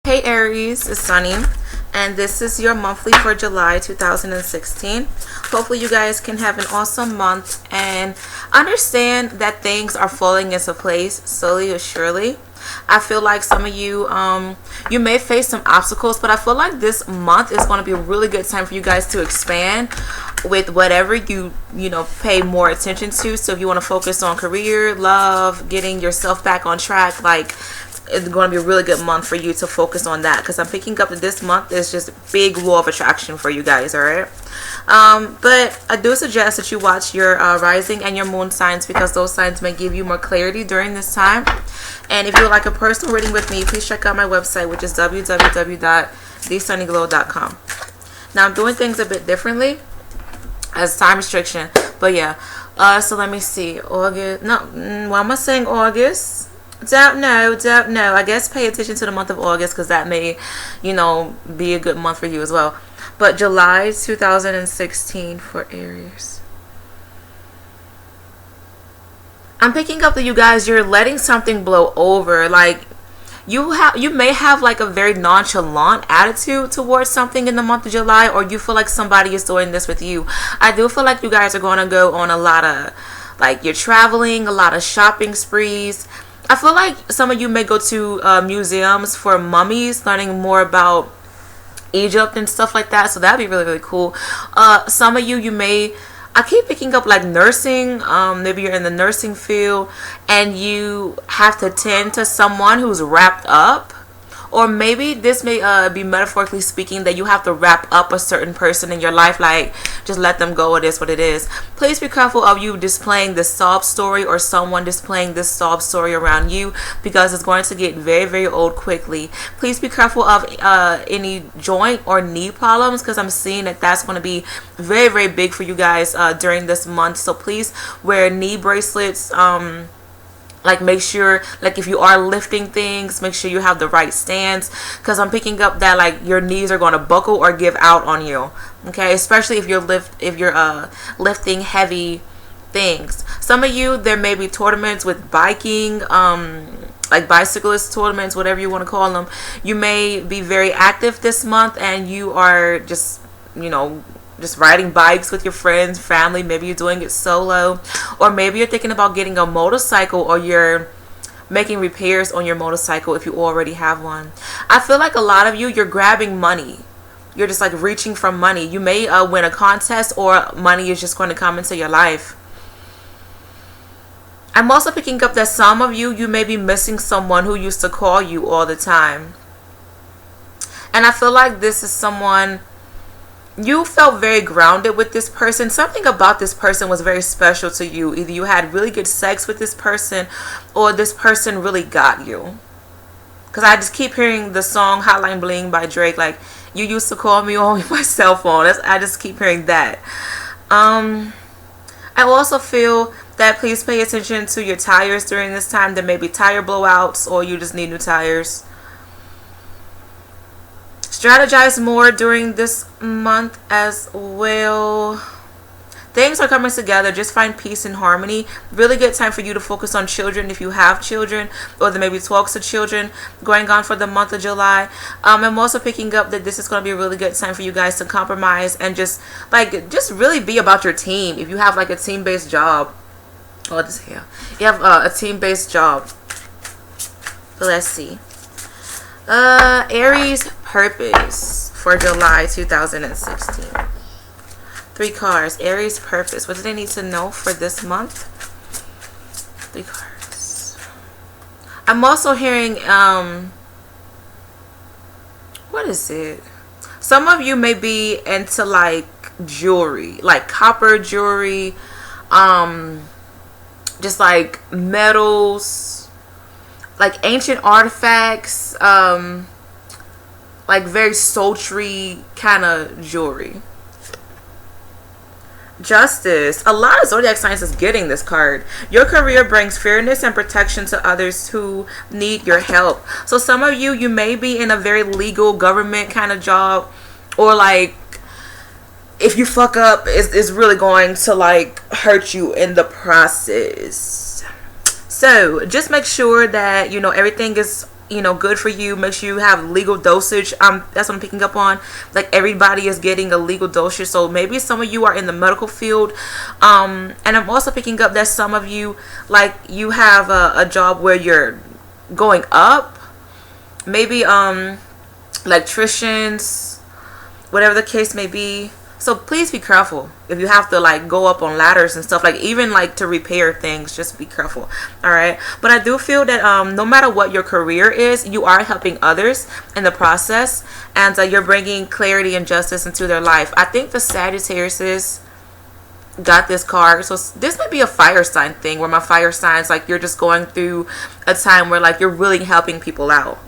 Hey Aries, it's Sunny, and this is your monthly for July 2016. Hopefully you guys can have an awesome month and understand that things are falling into place slowly or surely. I feel like some of you, you may face some obstacles, but I feel like this month is going to be a really good time for you guys to expand with whatever you pay more attention to. So if you want to focus on career, love, getting yourself back on track, like it's going to be a really good month for you to focus on that, because I'm picking up that this month is just big law of attraction for you guys. All right. But I do suggest that you watch your rising and your moon signs, because those signs may give you more clarity during this time. And if you would like a personal reading with me, please check out my website, which is www.thesunnyglow.com. Now I'm doing things a bit differently as time restriction, but yeah. So let me see. August. No, why am I saying August? Don't know. I guess pay attention to the month of August, because that may, be a good month for you as well. But July 2016 for Aries. I'm picking up that you guys, you're letting something blow over. Like you may have like a very nonchalant attitude towards something in the month of July, or you feel like somebody is doing this with you. I do feel like you guys are going to go on a lot of, like, you're traveling, a lot of shopping sprees. I feel like some of you may go to museums for mummies, learning more about Egypt and stuff like that. So that'd be really, really cool. Some of you may, I keep picking up like nursing. Maybe you're in the nursing field and you have to tend to someone who's wrapped up. Or maybe this may be metaphorically speaking that you have to wrap up a certain person in your life, like just let them go, it is what it is. Please be careful of you displaying this sob story, or someone displaying this sob story around you, because it's going to get very, very old quickly. Please be careful of any joint or knee problems, because I'm seeing that that's going to be very, very big for you guys during this month. So please wear knee bracelets. Like, make sure, like, if you are lifting things, make sure you have the right stance, because I'm picking up that like your knees are going to buckle or give out on you. Okay, especially if you're lifting heavy things. Some of you, there may be tournaments with biking, like bicyclist tournaments, whatever you want to call them. You may be very active this month, and you are just riding bikes with your friends, family. Maybe you're doing it solo, or maybe you're thinking about getting a motorcycle, or you're making repairs on your motorcycle if you already have one. I feel like a lot of you, you're grabbing money. You're just like reaching for money. You may win a contest, or money is just going to come into your life. I'm also picking up that some of you may be missing someone who used to call you all the time. And I feel like this is someone, you felt very grounded with this person. Something about this person was very special to you. Either you had really good sex with this person, or this person really got you. Because I just keep hearing the song Hotline Bling by Drake, like, you used to call me on my cell phone. I just keep hearing that. I also feel that please pay attention to your tires during this time. There may be tire blowouts, or you just need new tires. Strategize more during this month as well. Things are coming together. Just find peace and harmony. Really good time for you to focus on children if you have children, or there may be talks of children going on for the month of July. I'm also picking up that this is going to be a really good time for you guys to compromise and just really be about your team. If you have like a team-based job, you have a team-based job. So let's see. Aries purpose for July 2016. 3 cards. Aries purpose. What do they need to know for this month? 3 cards. I'm also hearing, what is it? Some of you may be into like jewelry, like copper jewelry, just like metals, like ancient artifacts, like very sultry kind of jewelry. Justice. A lot of zodiac signs is getting this card. Your career brings fairness and protection to others who need your help. So some of you may be in a very legal government kind of job, or like if you fuck up, it's really going to like hurt you in the process. So just make sure that everything is good for you. Make sure you have legal dosage. That's what I'm picking up on. Like everybody is getting a legal dosage. So maybe some of you are in the medical field. And I'm also picking up that some of you, like, you have a job where you're going up. Maybe electricians, whatever the case may be. So please be careful if you have to like go up on ladders and stuff, like even like to repair things. Just be careful. All right, but I do feel that no matter what your career is, you are helping others in the process, and you're bringing clarity and justice into their life. I think the Sagittarius got this card, so this might be a fire sign thing, where my fire signs, like, you're just going through a time where like you're really helping people out.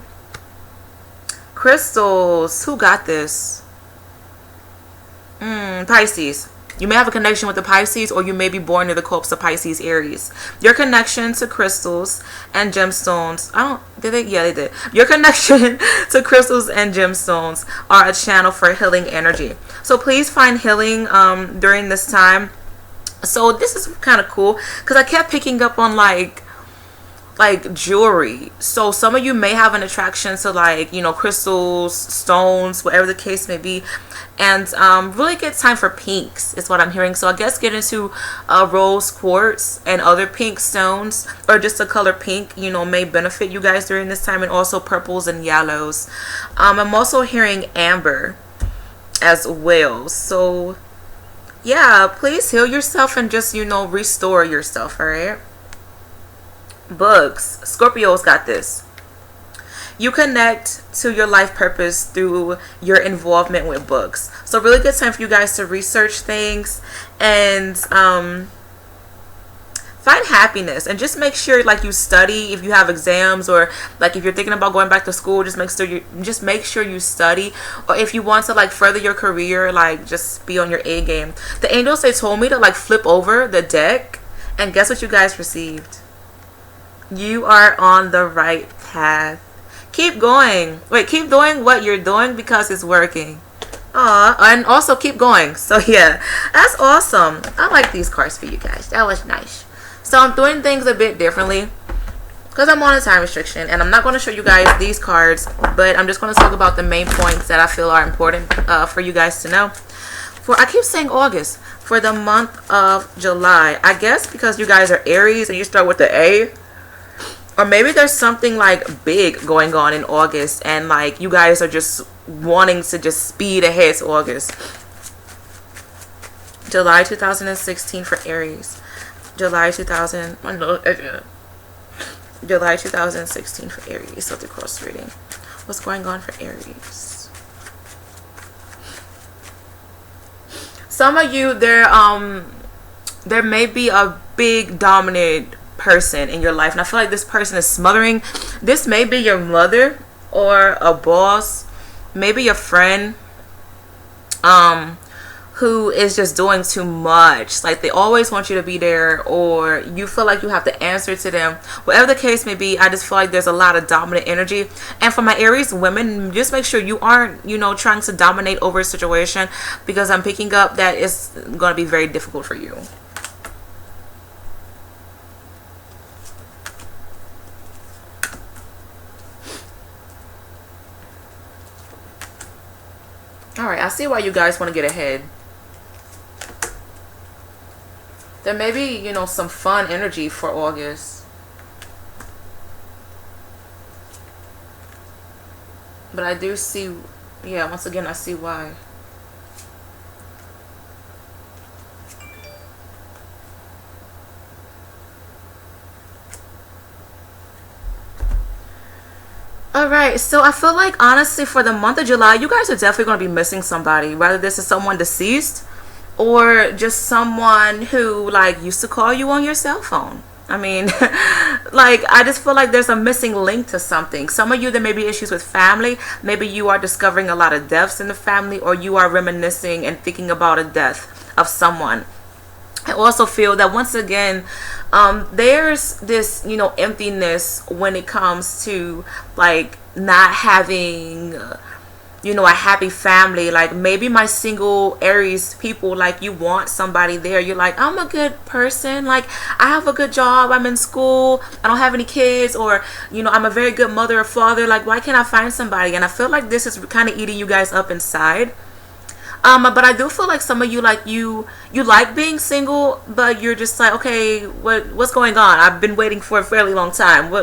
Crystals, who got this? Pisces. You may have a connection with the Pisces, or you may be born near the corpse of Pisces, Aries. Your connection to crystals and gemstones. Did they? Yeah, they did. Your connection to crystals and gemstones are a channel for healing energy. So please find healing during this time. So this is kind of cool because I kept picking up on like jewelry. So some of you may have an attraction to like, crystals, stones, whatever the case may be. And really good time for pinks is what I'm hearing. So I guess get into rose quartz and other pink stones, or just a color pink, may benefit you guys during this time. And also purples and yellows. I'm also hearing amber as well. So yeah, please heal yourself and just, restore yourself. All right. Books. Scorpios got this. You connect to your life purpose through your involvement with books. So really good time for you guys to research things and find happiness, and just make sure like you study if you have exams, or like if you're thinking about going back to school, just make sure you study. Or if you want to like further your career, like just be on your A game. The angels, they told me to like flip over the deck, and guess what you guys received? You are on the right path. Keep going. Wait, keep doing what you're doing because it's working. And also keep going. So yeah, that's awesome. I like these cards for you guys. That was nice. So I'm doing things a bit differently because I'm on a time restriction, and I'm not going to show you guys these cards, but I'm just going to talk about the main points that I feel are important for you guys to know. I keep saying August. For the month of July, I guess because you guys are Aries and you start with the A. Or maybe there's something like big going on in August, and like you guys are just wanting to just speed ahead to August. July 2016 for Aries. July 2016 for Aries. So the cross reading. What's going on for Aries? Some of you, there may be a big dominant person in your life, and I feel like this person is smothering. This may be your mother or a boss, maybe a friend who is just doing too much. Like they always want you to be there, or you feel like you have to answer to them. Whatever the case may be, I just feel like there's a lot of dominant energy. And for my Aries women, just make sure you aren't trying to dominate over a situation, because I'm picking up that it's going to be very difficult for you. Alright, I see why you guys want to get ahead. There may be, some fun energy for August. But I do see, yeah, once again, I see why. Alright, so I feel like honestly for the month of July, you guys are definitely going to be missing somebody. Whether this is someone deceased or just someone who like used to call you on your cell phone. I mean, like, I just feel like there's a missing link to something. Some of you, there may be issues with family. Maybe you are discovering a lot of deaths in the family, or you are reminiscing and thinking about a death of someone. I also feel that once again, there's this, emptiness when it comes to like not having a happy family. Like maybe my single Aries people, like you want somebody there. You're like, I'm a good person, like I have a good job, I'm in school, I don't have any kids, or I'm a very good mother or father, like why can't I find somebody? And I feel like this is kind of eating you guys up inside. But I do feel like some of you, like you like being single, but you're just like, okay, what's going on? I've been waiting for a fairly long time.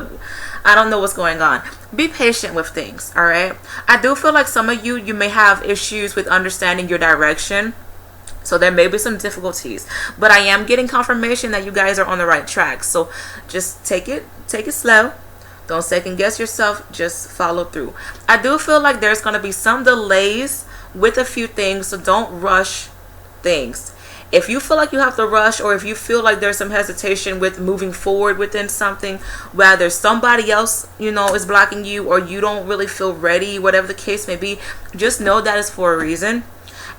I don't know what's going on. Be patient with things, all right? I do feel like some of you may have issues with understanding your direction. So there may be some difficulties, but I am getting confirmation that you guys are on the right track. So just take it slow. Don't second guess yourself, just follow through. I do feel like there's going to be some delays with a few things, so don't rush things. If you feel like you have to rush, or if you feel like there's some hesitation with moving forward within something, whether somebody else is blocking you, or you don't really feel ready, whatever the case may be, just know that is for a reason,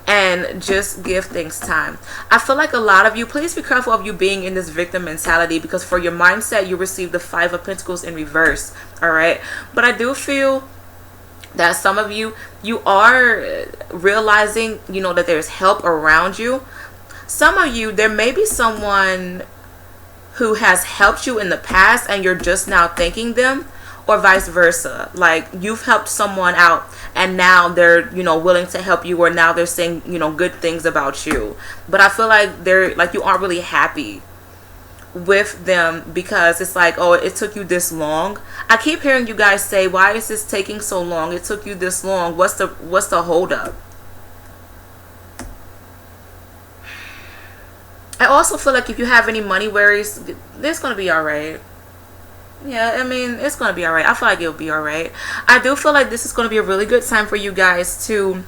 and just give things time. I feel like a lot of you, please be careful of you being in this victim mentality, because for your mindset you receive the 5 of Pentacles in reverse, all right? But I do feel that some of you are realizing that there's help around you. Some of you, there may be someone who has helped you in the past and you're just now thanking them, or vice versa. Like you've helped someone out and now they're willing to help you, or now they're saying good things about you. But I feel like they're like, you aren't really happy with them, because it's like, oh, it took you this long. I keep hearing you guys say, why is this taking so long? It took you this long. What's the hold up? I also feel like if you have any money worries, it's gonna be all right. Yeah, I mean, it's gonna be all right. I feel like it'll be all right. I do feel like this is gonna be a really good time for you guys to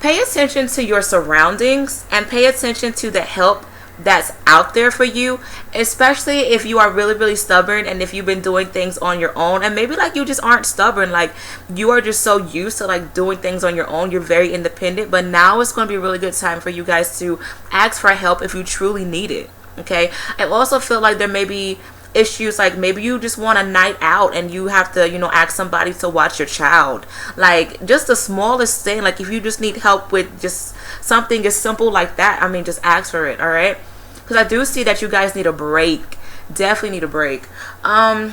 pay attention to your surroundings and pay attention to the help that's out there for you, especially if you are really, really stubborn, and if you've been doing things on your own, and maybe like you just aren't stubborn, like you are just so used to like doing things on your own, you're very independent. But now it's going to be a really good time for you guys to ask for help if you truly need it. Okay, I also feel like there may be issues, like maybe you just want a night out and you have to ask somebody to watch your child, like just the smallest thing. Like if you just need help with just something as simple like that, I mean, just ask for it, all right? Because I do see that you guys need a break, definitely need a break. I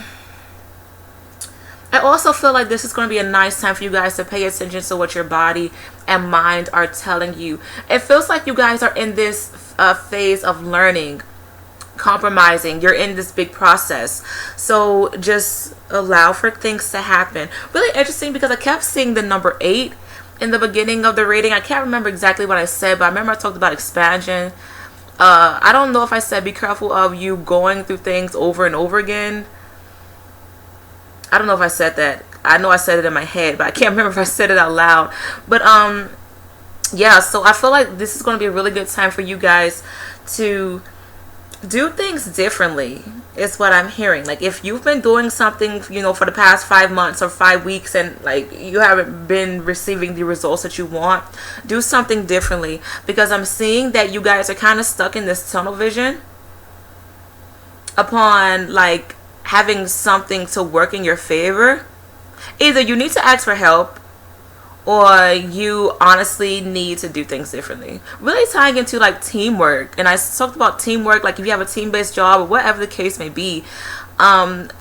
also feel like this is going to be a nice time for you guys to pay attention to what your body and mind are telling you. It feels like you guys are in this phase of learning, compromising. You're in this big process, so just allow for things to happen. Really interesting, because I kept seeing the number 8 in the beginning of the reading. I can't remember exactly what I said, but I remember I talked about expansion. I don't know if I said be careful of you going through things over and over again. I don't know if I said that. I know I said it in my head, but I can't remember if I said it out loud. But yeah, so I feel like this is going to be a really good time for you guys to do things differently, is what I'm hearing. Like if you've been doing something for the past 5 months or 5 weeks, and like you haven't been receiving the results that you want, do something differently, because I'm seeing that you guys are kind of stuck in this tunnel vision upon like having something to work in your favor. Either you need to ask for help, or you honestly need to do things differently. Really tying into like teamwork, and I talked about teamwork, like if you have a team-based job or whatever the case may be,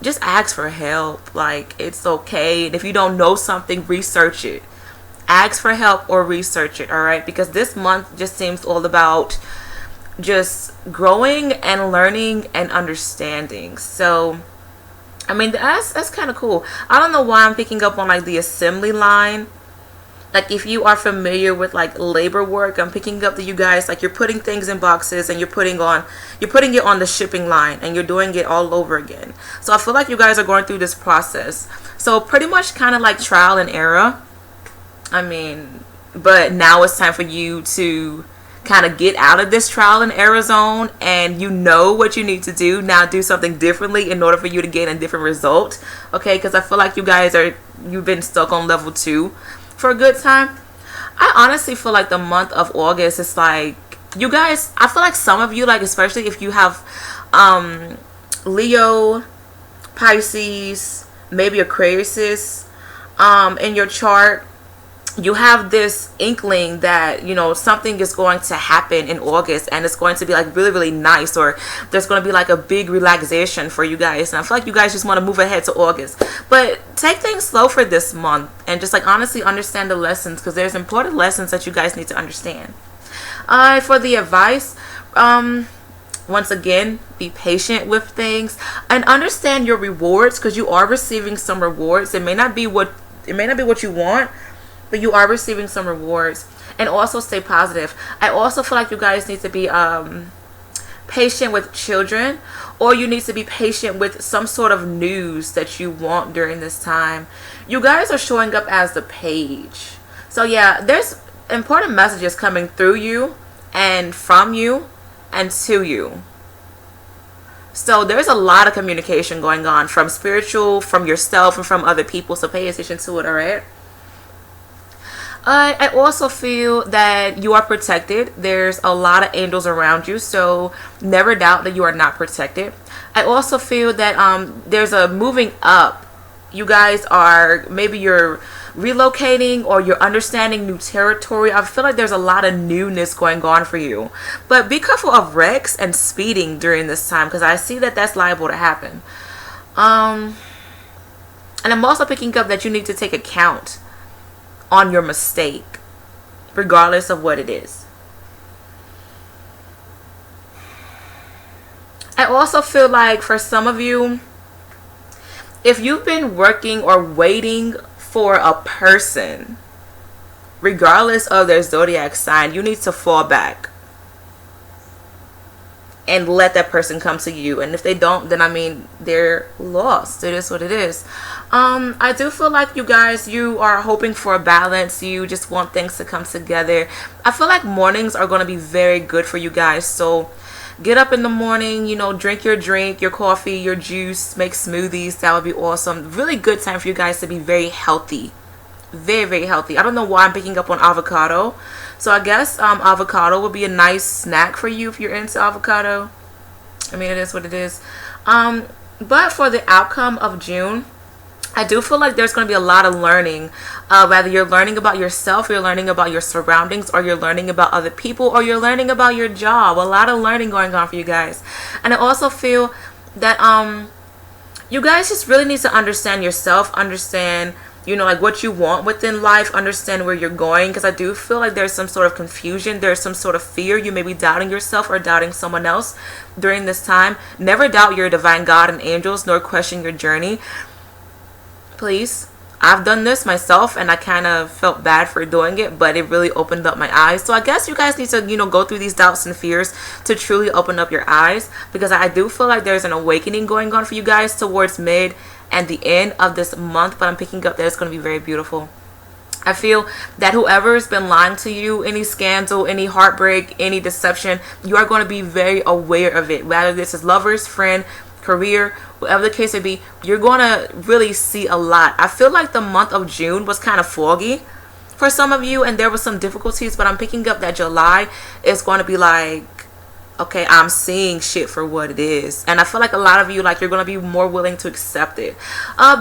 just ask for help. Like it's okay, and if you don't know something, research it. Ask for help or research it, all right? Because this month just seems all about just growing and learning and understanding. So I mean, that's kind of cool. I don't know why I'm picking up on like the assembly line. Like if you are familiar with like labor work, I'm picking up that you guys, like you're putting things in boxes and you're putting it on the shipping line, and you're doing it all over again. So I feel like you guys are going through this process. So pretty much kind of like trial and error. I mean, but now it's time for you to kind of get out of this trial and error zone, and you know what you need to do now. Do something differently in order for you to gain a different result. Okay, because I feel like you've been stuck on level 2 for a good time. I honestly feel like the month of August is like, you guys, I feel like some of you, like especially if you have Leo, Pisces, maybe Aquarius in your chart, you have this inkling that, you know, something is going to happen in August and it's going to be like really, really nice, or there's going to be like a big relaxation for you guys. And I feel like you guys just want to move ahead to August. But take things slow for this month and just like honestly understand the lessons, because there's important lessons that you guys need to understand. For the advice, once again, be patient with things and understand your rewards, because you are receiving some rewards. It may not be what you want, but you are receiving some rewards. And also stay positive. I also feel like you guys need to be patient with children, or you need to be patient with some sort of news that you want during this time. You guys are showing up as the page. So yeah, there's important messages coming through you and from you and to you. So there's a lot of communication going on from spiritual, from yourself, and from other people. So pay attention to it, all right? I also feel that you are protected. There's a lot of angels around you, so never doubt that you are not protected. I also feel that there's a moving up. You guys are, maybe you're relocating or you're understanding new territory. I feel like there's a lot of newness going on for you. But be careful of wrecks and speeding during this time, because I see that that's liable to happen. And I'm also picking up that you need to take account on your mistake, regardless of what it is. I also feel like for some of you, if you've been working or waiting for a person, regardless of their zodiac sign, you need to fall back and let that person come to you. And if they don't, then I mean, they're lost. It is what it is. I do feel like you guys, you are hoping for a balance. You just want things to come together. I feel like mornings are going to be very good for you guys. So get up in the morning, you know, drink your drink, your coffee, your juice, make smoothies. That would be awesome. Really good time for you guys to be very healthy. Very, very healthy. I don't know why I'm picking up on avocado. So I guess avocado would be a nice snack for you if you're into avocado. I mean, it is what it is. But for the outcome of June, I do feel like there's going to be a lot of learning. Whether you're learning about yourself, you're learning about your surroundings, or you're learning about other people, or you're learning about your job. A lot of learning going on for you guys. And I also feel that you guys just really need to understand yourself, understand, you know, like what you want within life, understand where you're going, because I do feel like there's some sort of confusion, there's some sort of fear. You may be doubting yourself or doubting someone else during this time. Never doubt your divine God and angels, nor question your journey. Please. I've done this myself and I kind of felt bad for doing it, but it really opened up my eyes. So I guess you guys need to, you know, go through these doubts and fears to truly open up your eyes, because I do feel like there's an awakening going on for you guys towards mid and the end of this month. But I'm picking up that it's going to be very beautiful. I feel that whoever's been lying to you, any scandal, any heartbreak, any deception, you are going to be very aware of it. Whether this is lovers, friend, career, whatever the case may be, you're going to really see a lot. I feel like the month of June was kind of foggy for some of you and there was some difficulties, but I'm picking up that July is going to be like, okay, I'm seeing shit for what it is. And I feel like a lot of you, like, you're going to be more willing to accept it.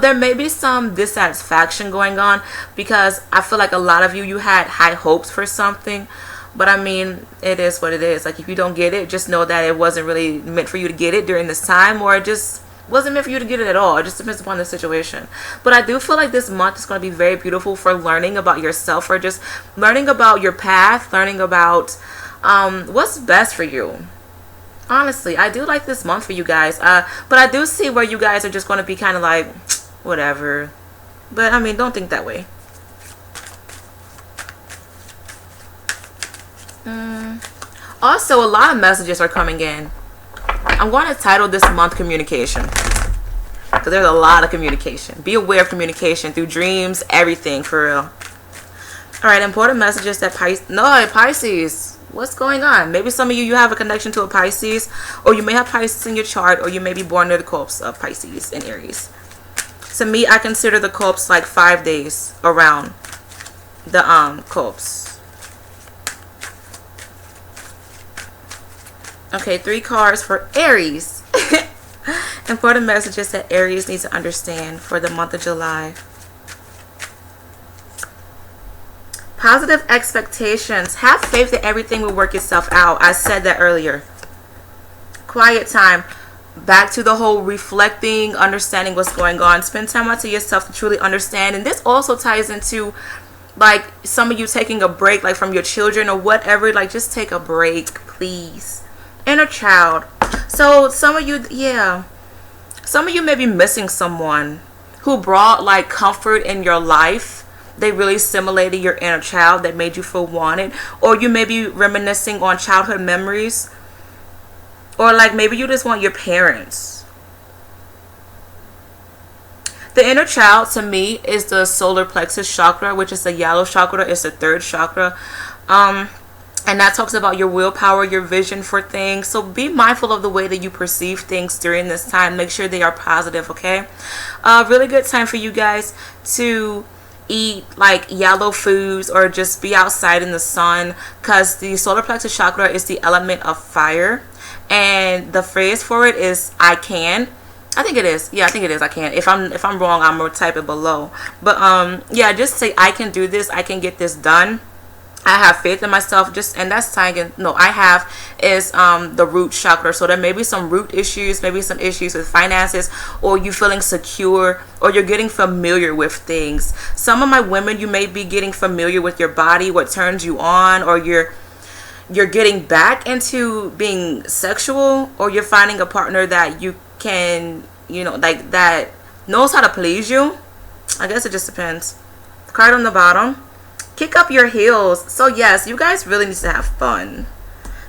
There may be some dissatisfaction going on, because I feel like a lot of you, you had high hopes for something. But I mean, it is what it is. Like, if you don't get it, just know that it wasn't really meant for you to get it during this time, or it just wasn't meant for you to get it at all. It just depends upon the situation. But I do feel like this month is going to be very beautiful for learning about yourself, or just learning about your path, learning about what's best for you. Honestly, I do like this month for you guys. But I do see where you guys are just going to be kind of like, whatever. But I mean, don't think that way. Also, a lot of messages are coming in. I'm going to title this month communication, because there's a lot of communication. Be aware of communication through dreams, everything, for real. All right, important messages that Pisces. What's going on? Maybe some of you have a connection to a Pisces, or you may have Pisces in your chart, or you may be born near the cusp of Pisces and Aries. To me, I consider the cusp like 5 days around the cusp. Okay, 3 cards for Aries. Important messages that Aries needs to understand for the month of July. Positive expectations. Have faith that everything will work itself out. I said that earlier. Quiet time. Back to the whole reflecting, understanding what's going on. Spend time out to yourself to truly understand. And this also ties into like some of you taking a break, like from your children or whatever. Like just take a break, please. Inner child. So some of you, yeah, some of you may be missing someone who brought like comfort in your life. They really stimulated your inner child that made you feel wanted. Or you may be reminiscing on childhood memories. Or like maybe you just want your parents. The inner child to me is the solar plexus chakra, which is the yellow chakra. It's the third chakra. And that talks about your willpower, your vision for things. So be mindful of the way that you perceive things during this time. Make sure they are positive, okay? Really good time for you guys to eat like yellow foods or just be outside in the sun, because the solar plexus chakra is the element of fire. And the phrase for it is I can. I think it is. Yeah, I think it is. I can. If I'm wrong, I'm gonna type it below. But yeah, just say I can do this. I can get this done. I have faith in myself. And that's tying in. No, I have is the root chakra. So there may be some root issues, maybe some issues with finances, or you feeling secure, or you're getting familiar with things. Some of my women, you may be getting familiar with your body, what turns you on, or you're getting back into being sexual, or you're finding a partner that you can, like that knows how to please you. I guess it just depends. Card on the bottom. Kick up your heels. So yes, you guys really need to have fun.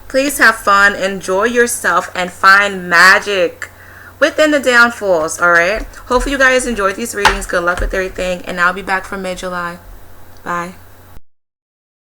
Please have fun, enjoy yourself, and find magic within the downfalls, alright? Hopefully you guys enjoyed these readings. Good luck with everything, and I'll be back for mid-July. Bye.